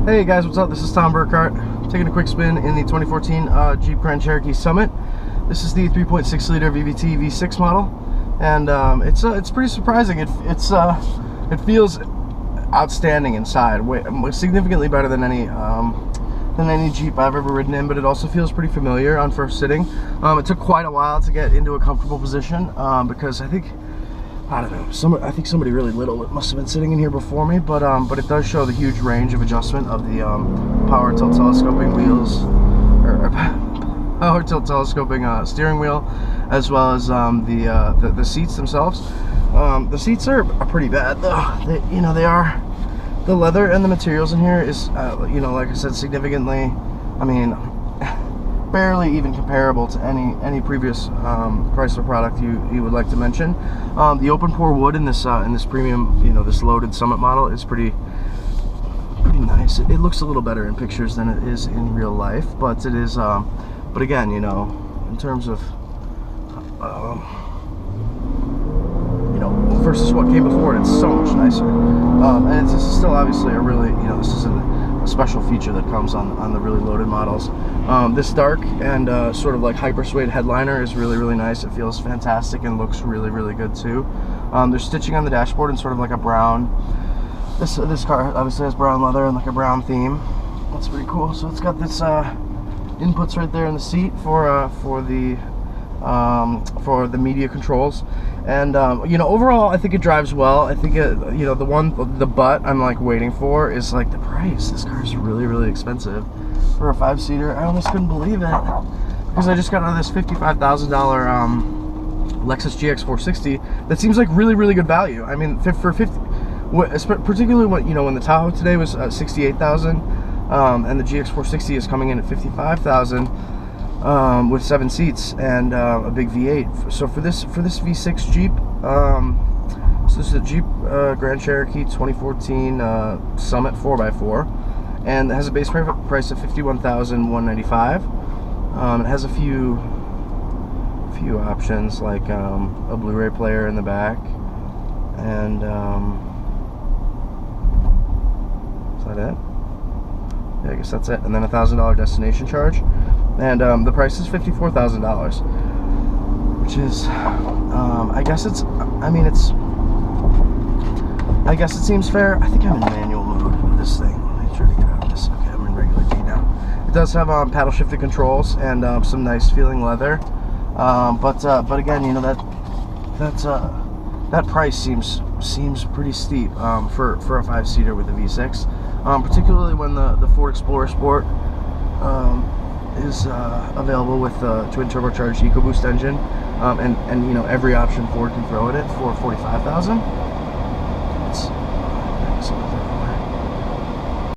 Hey guys, what's up? This is Tom Burkhart, taking a quick spin in the 2014 Jeep Grand Cherokee Summit. This is the 3.6 liter VVT V6 model, and it's pretty surprising. It feels outstanding inside, significantly better than any Jeep I've ever ridden in. But it also feels pretty familiar on first sitting. It took quite a while to get into a comfortable position because I don't know, I think somebody really little must have been sitting in here before me, but it does show the huge range of adjustment of the power tilt telescoping wheels, or power tilt telescoping steering wheel, as well as the seats themselves. The seats are pretty bad though. They are, the leather and the materials in here is like I said, significantly, I mean, barely even comparable to any previous Chrysler product you would like to mention. The open pore wood in this premium, this loaded Summit model is pretty nice. It looks a little better in pictures than it is in real life, but it is. But again, in terms of versus what came before, it's so much nicer. And this is still obviously a really, this is a special feature that comes on the really loaded models. This dark and sort of like hyper suede headliner is really nice. It feels fantastic and looks really good too. There's stitching on the dashboard in sort of like a brown. This car obviously has brown leather and like a brown theme. That's pretty cool. So it's got this inputs right there in the seat for the media controls. And overall I think it drives well. I think the butt I'm like waiting for is like the price. This car is really expensive for a 5-seater. I almost couldn't believe it because I just got out of this $55,000 Lexus GX 460 that seems like really good value. I mean, for 50, particularly when the Tahoe today was 68,000, and the GX 460 is coming in at 55,000. With 7 seats and a big V8. So for this V6 Jeep, so this is a Jeep Grand Cherokee 2014 Summit 4x4, and it has a base price of $51,195. It has a few options like a Blu-ray player in the back, and is that it? Yeah, I guess that's it. And then a $1,000 destination charge. And the price is $54,000, which is, I guess it seems fair. I think I'm in manual mode with this thing. Let me try to get out of this. Okay, I'm in regular D now. It does have paddle shifted controls and some nice feeling leather. But again, that price seems pretty steep for a 5-seater with a V6, particularly when the Ford Explorer Sport is available with the twin turbocharged EcoBoost engine, and every option Ford can throw at it for $45,000.